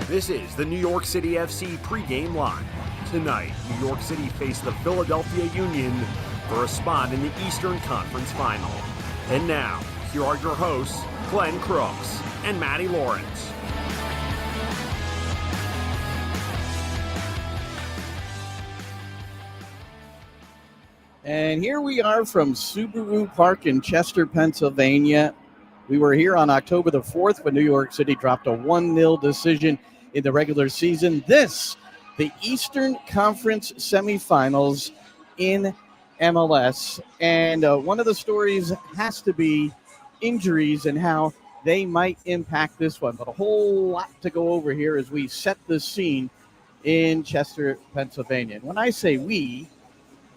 This is the New York City FC pregame line. Tonight, New York City face the Philadelphia Union for a spot in the Eastern Conference Final. And now, here are your hosts, Glenn Crooks and Matty Lawrence. And here we are from Subaru Park in Chester, Pennsylvania. We were here on October the 4th when New York City dropped a 1-0 decision in the regular season. This, the Eastern Conference Semifinals in MLS. And one of the stories has to be injuries and how they might impact this one. But a whole lot to go over here as we set the scene in Chester, Pennsylvania. And when I say we,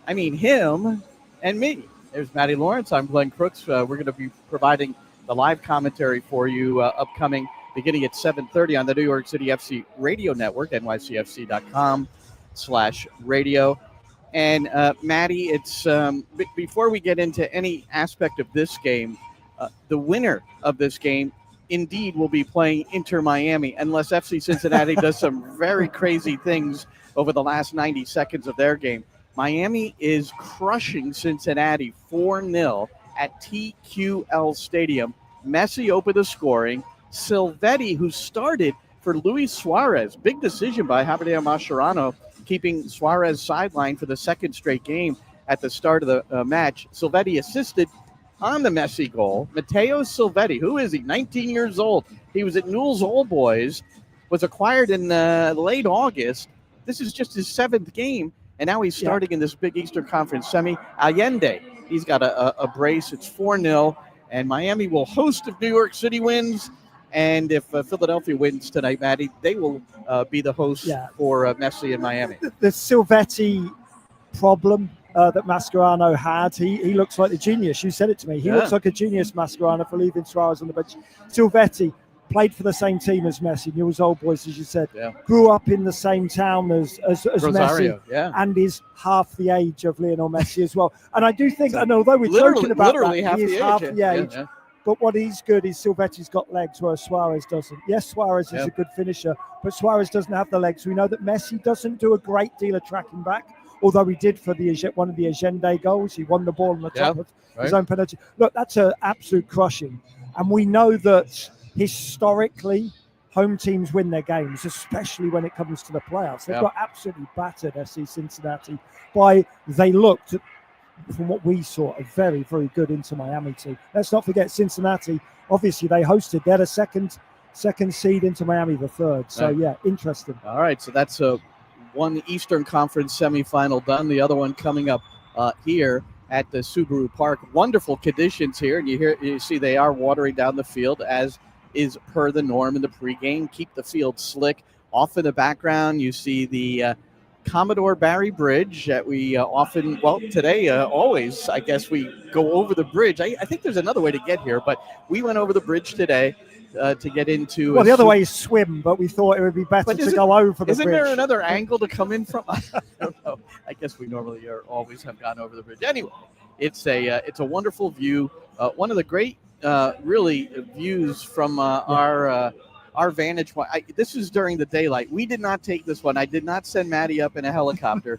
I mean him and me. There's Matty Lawrence. I'm Glenn Crooks. We're going to be providing the live commentary for you upcoming beginning at 7:30 on the New York City FC radio network, NYCFC.com/radio. And Matty, it's before we get into any aspect of this game, the winner of this game indeed will be playing Inter Miami, unless FC Cincinnati does some very crazy things over the last 90 seconds of their game. Miami is crushing Cincinnati 4-0 at TQL Stadium. Messi opened the scoring. Silvetti, who started for Luis Suarez, big decision by Javier Mascherano, keeping Suarez sidelined for the second straight game at the start of the match. Silvetti assisted on the Messi goal. Matteo Silvetti, who is he? 19 years old. He was at Newell's Old Boys, was acquired in late August. This is just his seventh game, and now he's starting in this big Eastern Conference semi. Allende, he's got a brace. It's 4-0, and Miami will host if New York City wins. And if Philadelphia wins tonight, Matty, they will be the hosts for Messi in Miami. The Silvetti problem that Mascherano had, he looks like a genius. You said it to me. He looks like a genius, Mascherano, for leaving Suarez on the bench. Silvetti played for the same team as Messi, Newell's Old Boys, as you said. Grew up in the same town as Rosario, Messi, and is half the age of Lionel Messi as well. And I do think, and although we're joking about that, he is half the age. Yeah. But what is good is Silvetti's got legs, whereas Suarez doesn't. Yes, Suarez is a good finisher, but Suarez doesn't have the legs. We know that Messi doesn't do a great deal of tracking back, although he did for one of the Allende goals. He won the ball on the top of his own penalty. Look, that's an absolute crushing. And we know that historically, home teams win their games, especially when it comes to the playoffs. They've got absolutely battered FC Cincinnati they looked at, from what we saw, a very, very good Inter Miami team. Let's not forget Cincinnati. Obviously, they hosted. They had a second seed, Inter Miami the third. So, interesting. All right, so that's one Eastern Conference semifinal done. The other one coming up here at the Subaru Park. Wonderful conditions here, and you see they are watering down the field, as is per the norm in the pregame. Keep the field slick. Off in the background, you see the Commodore Barry Bridge that we often, today, always, I guess we go over the bridge. I think there's another way to get here, but we went over the bridge today to get into... Well, the other way is swim, but we thought it would be better to go over the bridge. Isn't there another angle to come in from? I don't know. I guess we normally always have gone over the bridge. Anyway, it's a wonderful view. One of the great, really, views from our vantage point. This is during the daylight. We did not take this one. I did not send Matty up in a helicopter,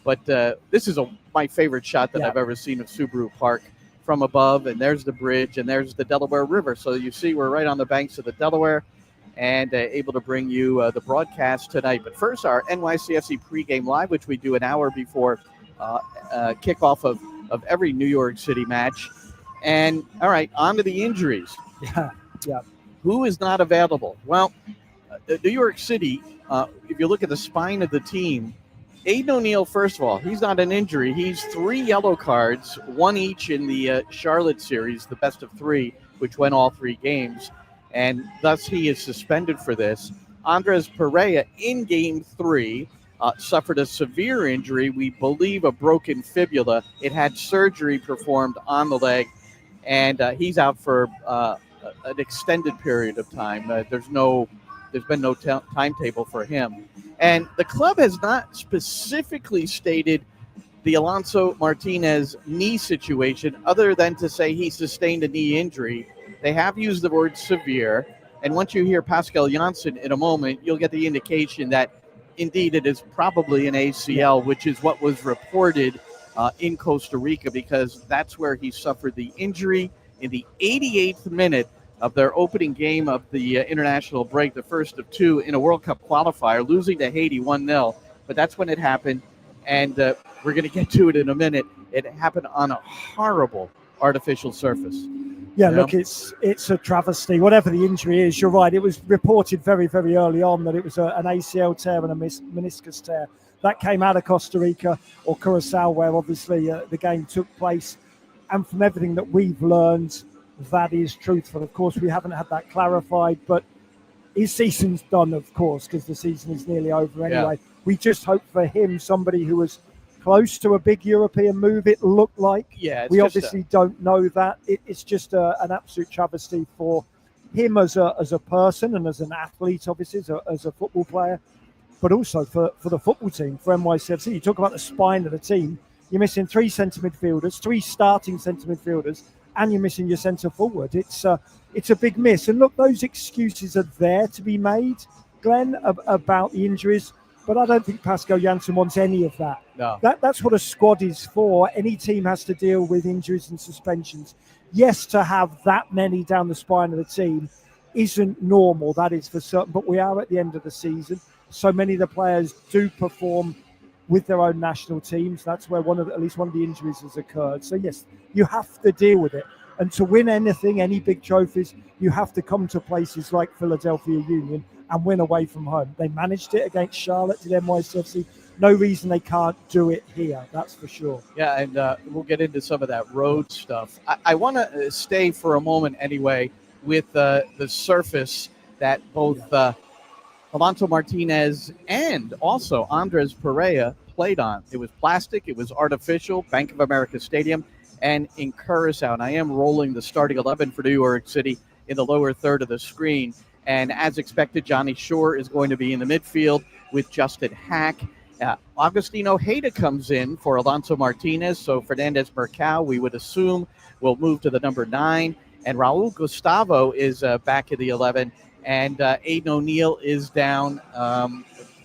but this is my favorite shot that I've ever seen of Subaru Park from above. And there's the bridge, and there's the Delaware River. So you see we're right on the banks of the Delaware, and able to bring you the broadcast tonight. But first, our NYCFC pregame live, which we do an hour before kickoff of every New York City match. And all right, on to the injuries. Yeah. Who is not available? Well, New York City, if you look at the spine of the team, Aiden O'Neill, first of all, he's not an injury. He's 3 yellow cards, 1 each in the Charlotte series, the best of 3, which went all 3 games. And thus he is suspended for this. Andres Pereira in game 3 suffered a severe injury. We believe a broken fibula. It had surgery performed on the leg, and he's out for an extended period of time. There's been no timetable for him. And the club has not specifically stated the Alonso Martinez knee situation, other than to say he sustained a knee injury. They have used the word severe. And once you hear Pascal Janssen in a moment, you'll get the indication that indeed it is probably an ACL, which is what was reported in Costa Rica, because that's where he suffered the injury in the 88th minute of their opening game of the international break, the first of two in a World Cup qualifier, losing to Haiti 1-0. But that's when it happened, and we're going to get to it in a minute. It happened on a horrible artificial surface. Yeah, look, it's a travesty. Whatever the injury is, you're right. It was reported very, very early on that it was an ACL tear and a meniscus tear. That came out of Costa Rica or Curacao, where obviously the game took place. And from everything that we've learned, that is truthful. Of course, we haven't had that clarified, but his season's done, of course, because the season is nearly over anyway. Yeah. We just hope for him, somebody who was close to a big European move, it looked like. Yeah, we obviously don't know that. It's just an absolute travesty for him as a person and as an athlete, obviously, as a football player, but also for the football team, for NYCFC. You talk about the spine of the team. You're missing 3 centre midfielders, 3 starting centre midfielders, and you're missing your centre forward. It's a big miss. And look, those excuses are there to be made, Glenn, about the injuries. But I don't think Pascal Janssen wants any of that. No. That's what a squad is for. Any team has to deal with injuries and suspensions. Yes, to have that many down the spine of the team isn't normal, that is for certain. But we are at the end of the season. So many of the players do perform with their own national teams. That's where at least one of the injuries has occurred. So yes, you have to deal with it. And to win anything, any big trophies, you have to come to places like Philadelphia Union and win away from home. They managed it against Charlotte, did NYCFC. No reason they can't do it here, that's for sure. Yeah, and we'll get into some of that road stuff. I want to stay for a moment anyway with the surface that both Alonso Martinez and also Andres Pereira played on. It was plastic, it was artificial, Bank of America Stadium, and in Curacao. And I am rolling the starting 11 for New York City in the lower third of the screen. And as expected, Johnny Shore is going to be in the midfield with Justin Hack. Agustino Heda comes in for Alonso Martinez. So Fernandez Mercado, we would assume, will move to the number 9. And Raul Gustavo is back in the 11. And Aiden O'Neill is down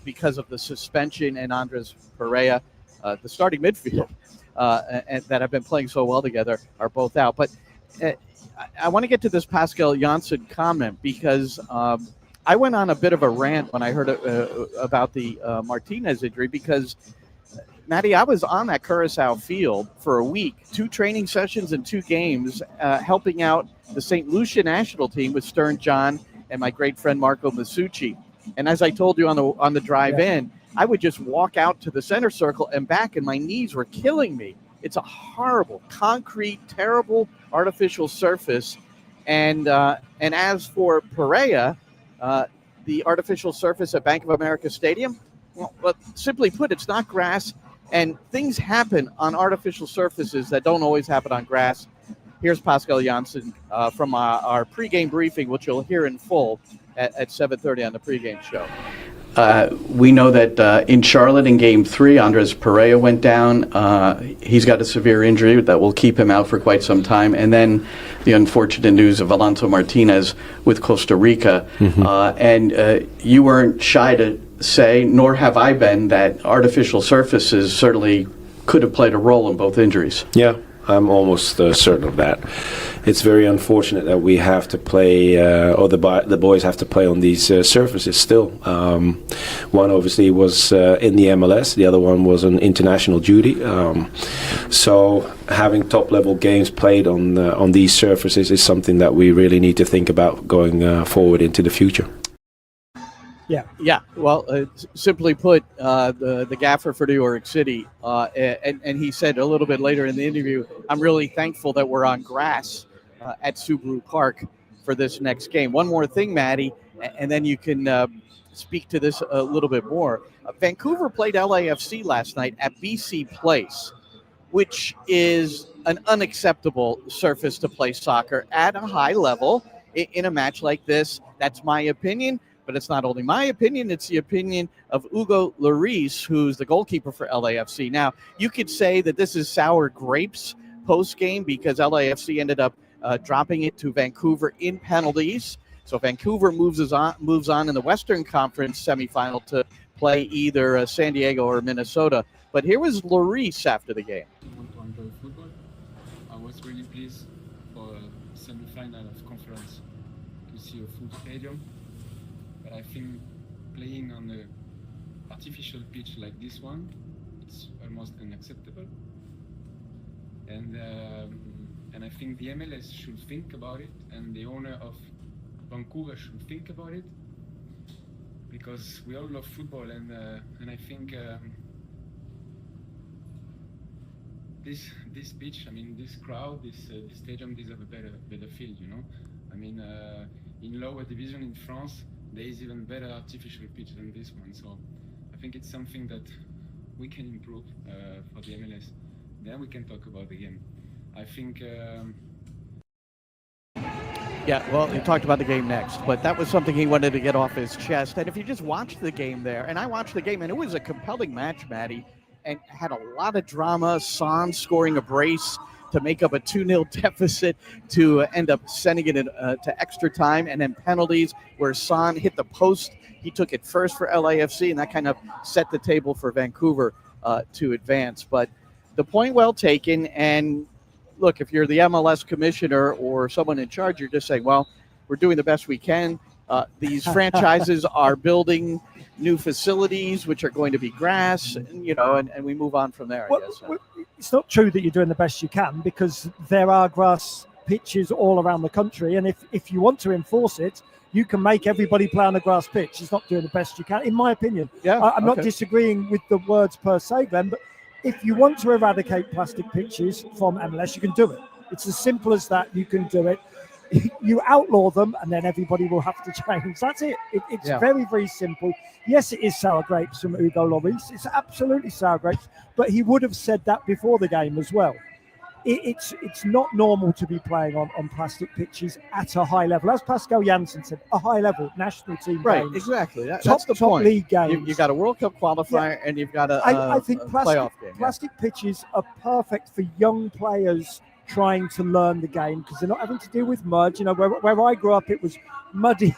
because of the suspension. And Andres Pereira, the starting midfield, and that have been playing so well together, are both out. But I want to get to this Pascal Janssen comment because I went on a bit of a rant when I heard about the Martinez injury because, Matty, I was on that Curacao field for a week, 2 training sessions and 2 games, helping out the St. Lucia national team with Stern John and my great friend Marco Masucci. And as I told you on the drive in, I would just walk out to the center circle and back, and my knees were killing me. It's a horrible, concrete, terrible artificial surface. And as for Pereira, the artificial surface at Bank of America Stadium, well, simply put, it's not grass. And things happen on artificial surfaces that don't always happen on grass. Here's Pascal Janssen from our pregame briefing, which you'll hear in full at 7:30 on the pregame show. We know that in Charlotte in Game 3, Andres Pereira went down. He's got a severe injury that will keep him out for quite some time. And then the unfortunate news of Alonso Martinez with Costa Rica. And you weren't shy to say, nor have I been, that artificial surfaces certainly could have played a role in both injuries. Yeah, I'm almost certain of that. It's very unfortunate that we have to play, or the boys have to play on these surfaces still. One obviously was in the MLS, the other one was on international duty. So having top-level games played on these surfaces is something that we really need to think about going forward into the future. Yeah. Well, simply put, the gaffer for New York City, and he said a little bit later in the interview, I'm really thankful that we're on grass at Subaru Park for this next game. One more thing, Maddie, and then you can speak to this a little bit more. Vancouver played LAFC last night at BC Place, which is an unacceptable surface to play soccer at a high level in a match like this. That's my opinion. But it's not only my opinion, it's the opinion of Hugo Lloris, who's the goalkeeper for LAFC. Now, you could say that this is sour grapes post-game because LAFC ended up dropping it to Vancouver in penalties. So Vancouver moves on in the Western Conference semifinal to play either San Diego or Minnesota. But here was Lloris after the game. I want to enjoy football. I was really pleased for a semi-final of conference to see a full stadium. But I think playing on an artificial pitch like this one, it's almost unacceptable. And I think the MLS should think about it, and the owner of Vancouver should think about it, because we all love football, and I think this pitch, I mean, this crowd, this stadium deserve a better field, you know. I mean, in lower division in France, there is even better artificial pitch than this one. So I think it's something that we can improve for the MLS. Then we can talk about the game. I think. Yeah, well, he talked about the game next, but that was something he wanted to get off his chest. And if you just watched the game there, and I watched the game, and it was a compelling match, Matty, and had a lot of drama. Son scoring a brace to make up a 2-0 deficit to end up sending it to extra time, and then penalties where Son hit the post. He took it first for LAFC, and that kind of set the table for Vancouver to advance. But the point well taken, and look, if you're the MLS commissioner or someone in charge, you're just saying, well, we're doing the best we can. These franchises are building new facilities, which are going to be grass, and we move on from there, I guess. It's not true that you're doing the best you can, because there are grass pitches all around the country. And if you want to enforce it, you can make everybody play on a grass pitch. It's not doing the best you can, in my opinion. Yeah, I'm not disagreeing with the words per se, Glenn, but if you want to eradicate plastic pitches from MLS, you can do it. It's as simple as that. You can do it. You outlaw them, and then everybody will have to change. That's it. It's very, very simple. Yes, it is sour grapes from Hugo Lloris. It's absolutely sour grapes, but he would have said that before the game as well. It's not normal to be playing on plastic pitches at a high level. As Pascal Janssen said, a high level national team right, games. Exactly. That's the top point. League games. You've got a World Cup qualifier, and you've got I think playoff game. Plastic pitches are perfect for young players trying to learn the game, because they're not having to deal with mud. You know, where I grew up, it was muddy,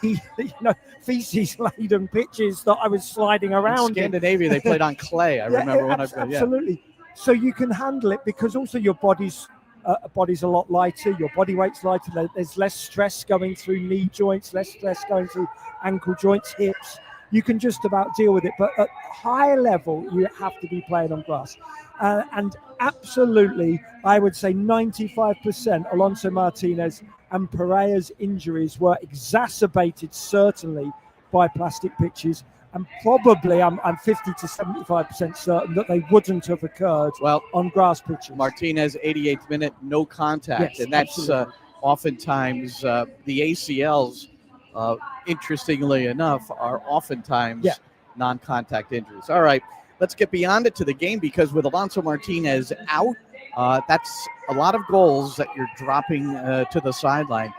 feces-laden pitches that I was sliding around. In Scandinavia, they played on clay. I remember when I played. Absolutely. So you can handle it, because also your body's a lot lighter, your body weight's lighter, there's less stress going through knee joints, less stress going through ankle joints, hips. You can just about deal with it. But at high level, you have to be playing on grass. And absolutely, I would say 95% Alonso Martinez and Pereira's injuries were exacerbated, certainly, by plastic pitches. And probably, I'm 50 to 75% certain that they wouldn't have occurred on grass pitches. Martinez, 88th minute, no contact. Yes, and that's oftentimes the ACLs, interestingly enough, are oftentimes non-contact injuries. All right, let's get beyond it to the game, because with Alonso Martinez out, that's a lot of goals that you're dropping to the sideline,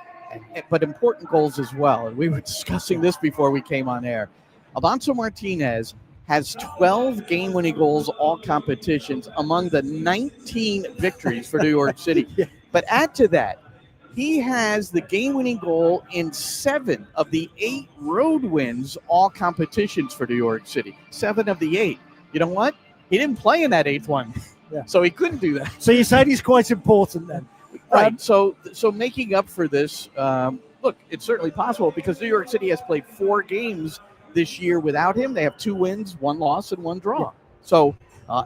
but important goals as well. And we were discussing this before we came on air. Alonso Martinez has 12 game-winning goals, all competitions, among the 19 victories for New York City. But add to that, he has the game-winning goal in 7 of the 8 road wins, all competitions for New York City. 7 of the 8. You know what? He didn't play in that 8th one, so he couldn't do that. So you said he's quite important then. Right. So making up for this, look, it's certainly possible, because New York City has played 4 games this year without him. They have 2 wins, 1 loss, and 1 draw. So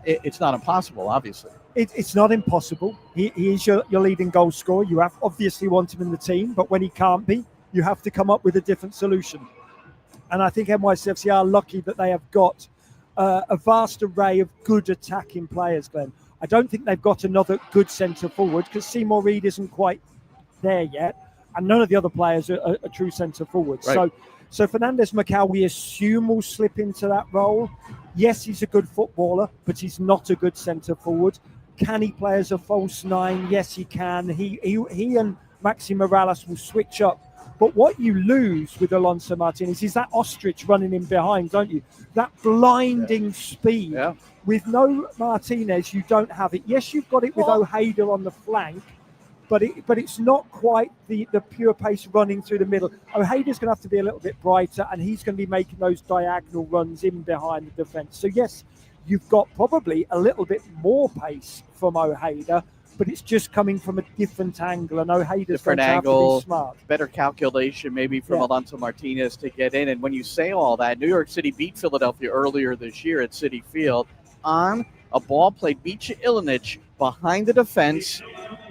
it's not impossible, obviously. It's not impossible. He is your leading goal scorer. You have obviously want him in the team, but when he can't be, you have to come up with a different solution. And I think NYCFC are lucky that they have got a vast array of good attacking players, Glenn. I don't think they've got another good centre forward, because Seymour Reid isn't quite there yet, and none of the other players are true centre forwards. Right. So Fernandez Macau, we assume, will slip into that role. Yes, he's a good footballer, but he's not a good centre forward. Can he play as a false 9? Yes, he can. He and Maxi Morales will switch up. But what you lose with Alonso Martinez is that ostrich running in behind, don't you? That blinding speed. Yeah. With no Martinez, you don't have it. Yes, you've got it with Ojeda on the flank, but it's not quite the pure pace running through the middle. Ojada's going to have to be a little bit brighter, and he's going to be making those diagonal runs in behind the defence. So yes, you've got probably a little bit more pace from Ojeda, but it's just coming from a different angle, and Ojada's going to have to be smart. Better calculation maybe from Alonso Martinez to get in. And when you say all that, New York City beat Philadelphia earlier this year at Citi Field on a ball played Micha Ilinic behind the defense.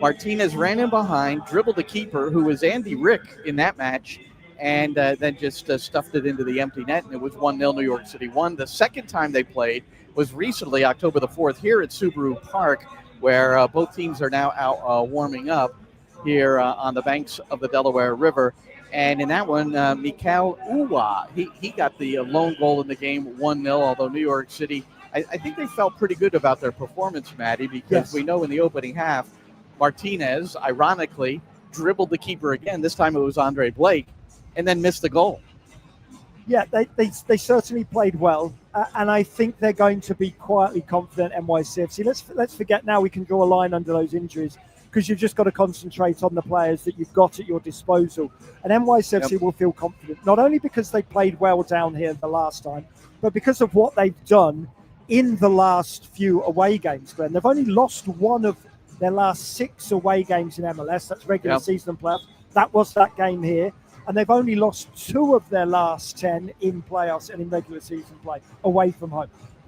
Martinez ran in behind, dribbled the keeper, who was Andy Rick in that match, and then just stuffed it into the empty net, and it was 1-0 New York City won. The second time they played was recently, October the 4th, here at Subaru Park, where both teams are now out warming up here on the banks of the Delaware River. And in that one, Mikal Uwa, he got the lone goal in the game, 1-0, although New York City, I think they felt pretty good about their performance, Matty, because we know in the opening half, Martinez, ironically, dribbled the keeper again. This time it was Andre Blake, and then missed the goal. Yeah, they certainly played well, and I think they're going to be quietly confident NYCFC. Let's forget now we can draw a line under those injuries, because you've just got to concentrate on the players that you've got at your disposal. And NYCFC will feel confident, not only because they played well down here the last time, but because of what they've done in the last few away games, Glenn. They've only lost one of their last 6 away games in MLS. That's regular season playoffs. That was that game here. And they've only lost 2 of their last 10 in playoffs and in regular season play away from home.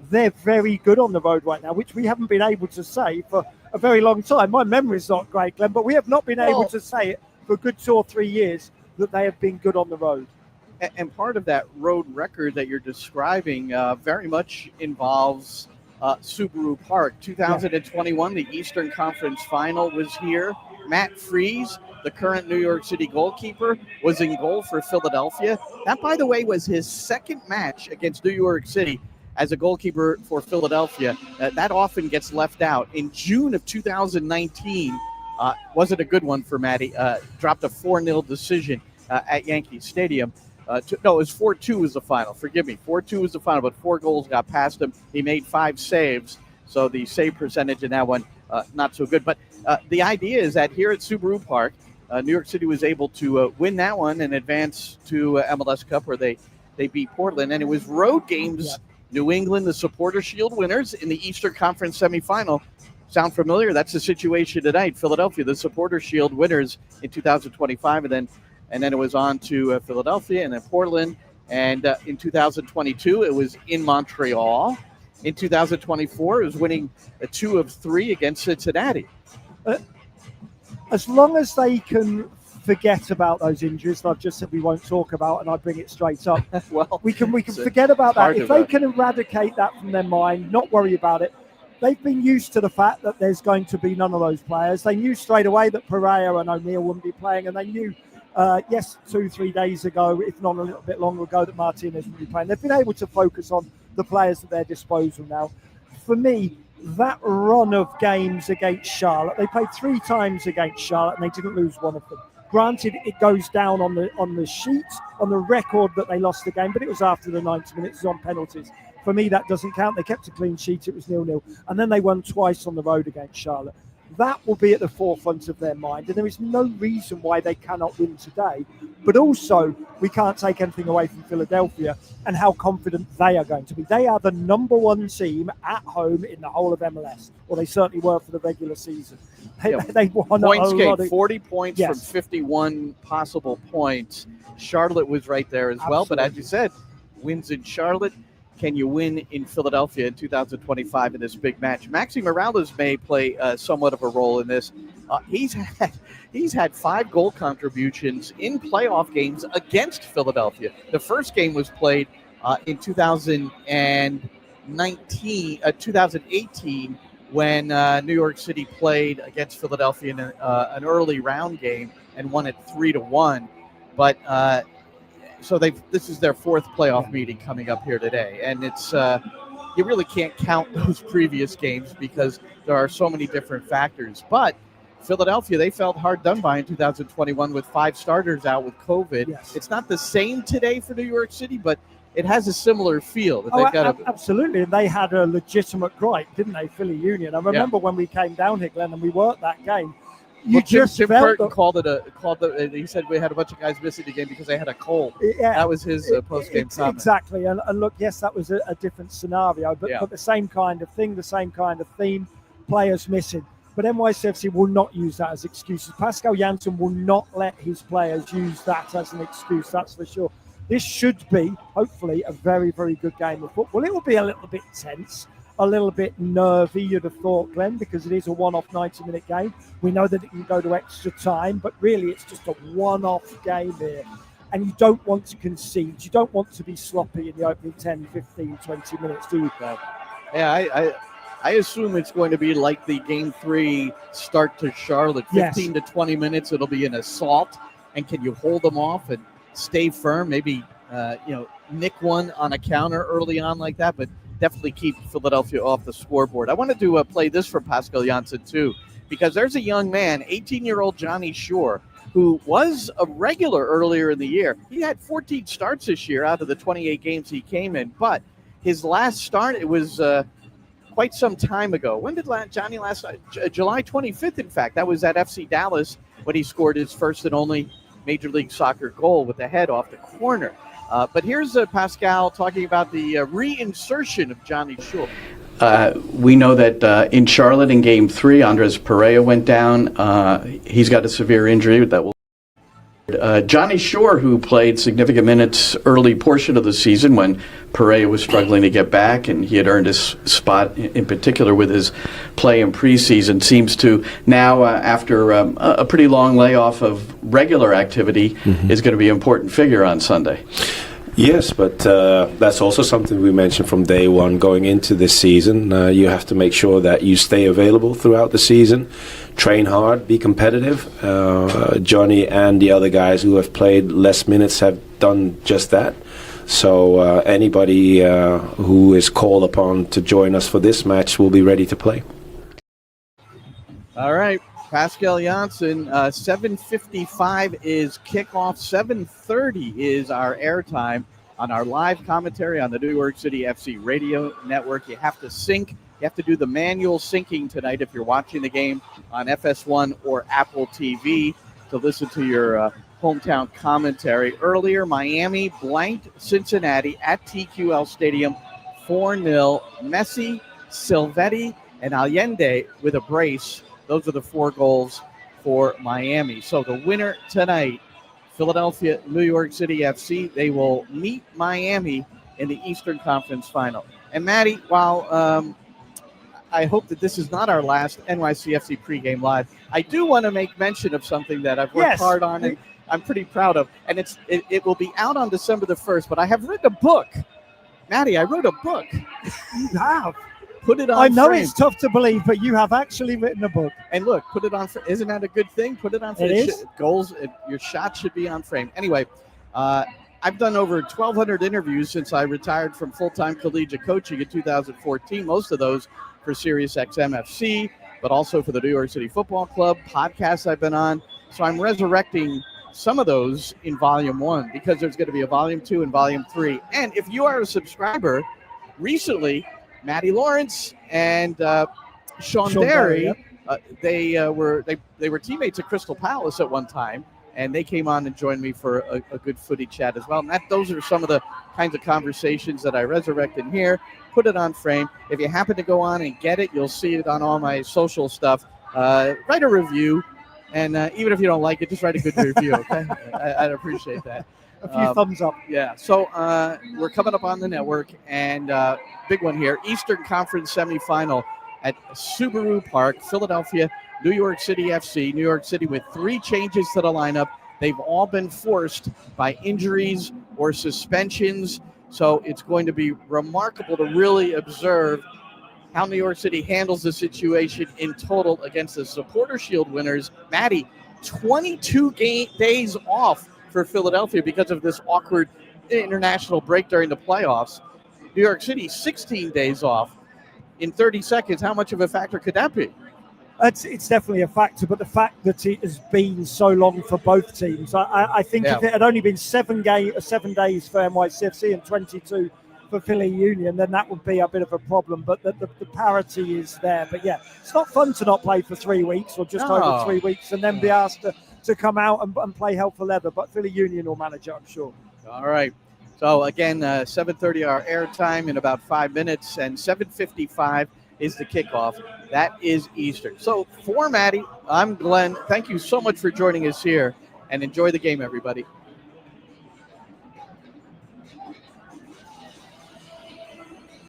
They're very good on the road right now, which we haven't been able to say for a very long time. My memory's not great, Glenn, but we have not been able to say it for a good 2 or 3 years that they have been good on the road. And part of that road record that you're describing very much involves Subaru Park. 2021, the Eastern Conference Final was here. Matt Freese, the current New York City goalkeeper, was in goal for Philadelphia. That, by the way, was his second match against New York City as a goalkeeper for Philadelphia. That often gets left out. In June of 2019, wasn't a good one for Matty. Dropped a 4-0 decision at Yankee Stadium. No, it was 4-2 was the final. Forgive me. 4-2 was the final, but 4 goals got past him. He made 5 saves, so the save percentage in that one, not so good. But the idea is that here at Subaru Park, New York City was able to win that one and advance to MLS Cup, where they beat Portland. And it was road games. Yeah. New England, the Supporter Shield winners in the Eastern Conference Semifinal. Sound familiar? That's the situation tonight. Philadelphia, the Supporter Shield winners in 2025, and then it was on to Philadelphia and then Portland. And in 2022, it was in Montreal. In 2024, it was winning 2 of 3 against Cincinnati. As long as they can forget about those injuries that I've just said we won't talk about, and I bring it straight up, well, we can forget about that. If they can eradicate that from their mind, not worry about it. They've been used to the fact that there's going to be none of those players. They knew straight away that Pereira and O'Neill wouldn't be playing, and they knew 2-3 days ago, if not a little bit longer ago, that Martinez would be playing. They've been able to focus on the players at their disposal now. For me, that run of games against Charlotte, they played 3 times against Charlotte and they didn't lose one of them. Granted, it goes down on the sheet, on the record that they lost the game, but it was after the 90 minutes, it was on penalties. For me, that doesn't count. They kept a clean sheet, it was 0-0. And then they won twice on the road against Charlotte. That will be at the forefront of their mind, and there is no reason why they cannot win today. But also, we can't take anything away from Philadelphia and how confident they are going to be. They are the number 1 team at home in the whole of MLS, or they certainly were for the regular season. They won points gained, 40 points from 51 possible points. Charlotte was right there as well, but as you said, wins in Charlotte. Can you win in Philadelphia in 2025 in this big match? Maxi Morales may play somewhat of a role in this. He's had 5 goal contributions in playoff games against Philadelphia. The first game was played in 2018 when New York City played against Philadelphia in an early round game and won it 3-1. But so this is their 4th playoff meeting coming up here today, and it's you really can't count those previous games because there are so many different factors. But Philadelphia, they felt hard done by in 2021 with 5 starters out with COVID. Yes. It's not the same today for New York City, but it has a similar feel. Absolutely, and they had a legitimate gripe, didn't they, Philly Union? I remember when we came down here, Glenn, and we were at that game. Tim Burton called it. He said we had a bunch of guys missing the game because they had a cold. Yeah, that was his post-game comment. Exactly. And look, yes, that was a different scenario, but the same kind of thing, the same kind of theme, players missing. But NYCFC will not use that as excuses. Pascal Janssen will not let his players use that as an excuse, that's for sure. This should be, hopefully, a very, very good game of football. It will be a little bit tense, a little bit nervy, you'd have thought, Glenn, because it is a one-off 90-minute game. We know that it can go to extra time, but really it's just a one-off game here. And you don't want to concede. You don't want to be sloppy in the opening 10, 15, 20 minutes, do you, Glenn? Yeah, I assume it's going to be like the Game 3 start to Charlotte. 15 to 20 minutes, it'll be an assault. And can you hold them off and stay firm? Maybe, nick one on a counter early on like that, but definitely keep Philadelphia off the scoreboard. I wanted to play this for Pascal Janssen, too, because there's a young man, 18-year-old Johnny Shore, who was a regular earlier in the year. He had 14 starts this year out of the 28 games he came in, but his last start, it was quite some time ago. When did Johnny last start? July 25th, in fact. That was at FC Dallas when he scored his first and only Major League Soccer goal with the head off the corner. But here's Pascal talking about the reinsertion of Johnny Shore. We know that in Charlotte in Game 3, Andres Pereira went down. He's got a severe injury that will. Johnny Shore, who played significant minutes early portion of the season when Pereira was struggling to get back, and he had earned his spot in particular with his play in preseason, seems to now, after a pretty long layoff of regular activity, is going to be an important figure on Sunday. Yes, but that's also something we mentioned from day one going into this season. You have to make sure that you stay available throughout the season, train hard, be competitive. Johnny and the other guys who have played less minutes have done just that. So anybody who is called upon to join us for this match will be ready to play. All right. Pascal Janssen, 7:55 is kickoff. 7:30 is our airtime on our live commentary on the New York City FC radio network. You have to sync. You have to do the manual syncing tonight if you're watching the game on FS1 or Apple TV to listen to your hometown commentary. Earlier, Miami blanked Cincinnati at TQL Stadium 4-0. Messi, Silvetti, and Allende with a brace. Those are the 4 goals for Miami. So the winner tonight, Philadelphia, New York City FC, they will meet Miami in the Eastern Conference Final. And Matty, while I hope that this is not our last NYCFC pregame live, I do want to make mention of something that I've worked hard on and I'm pretty proud of. And it will be out on December the 1st, but I have written a book. Matty, I wrote a book. You have? Put it on I know frame. it's tough to believe, but you have actually written a book. And look, put it on frame. Isn't that a good thing? Put it on frame. It is. Goals, your shot should be on frame. Anyway, I've done over 1,200 interviews since I retired from full-time collegiate coaching in 2014, most of those for Sirius XM FC, but also for the New York City Football Club, podcasts I've been on. So I'm resurrecting some of those in Volume 1 because there's going to be a Volume 2 and Volume 3. And if you are a subscriber, recently, Matty Lawrence and Sean Derry, they were teammates at Crystal Palace at one time, and they came on and joined me for a good footy chat as well. And those are some of the kinds of conversations that I resurrect in here, put it on frame. If you happen to go on and get it, you'll see it on all my social stuff. Write a review, and even if you don't like it, just write a good review, okay? I'd appreciate that. A few thumbs up. Yeah, so we're coming up on the network, and big one here, Eastern Conference Semifinal at Subaru Park, Philadelphia, New York City FC. New York City with 3 changes to the lineup. They've all been forced by injuries or suspensions, so it's going to be remarkable to really observe how New York City handles the situation in total against the Supporter Shield winners. Matty, 22 days off for Philadelphia because of this awkward international break during the playoffs. New York City, 16 days off. In 30 seconds, how much of a factor could that be? It's definitely a factor, but the fact that it has been so long for both teams, I think if it had only been 7 days for NYCFC and 22 for Philly Union, then that would be a bit of a problem. But the parity is there. But yeah, it's not fun to not play for 3 weeks or just over 3 weeks and then be asked to come out and play hell for leather. But Philly Union will manage it, I'm sure. All right. So again, 7:30 our air time in about 5 minutes, and 7:55 is the kickoff. That is Eastern. So for Matty, I'm Glenn. Thank you so much for joining us here, and enjoy the game, everybody.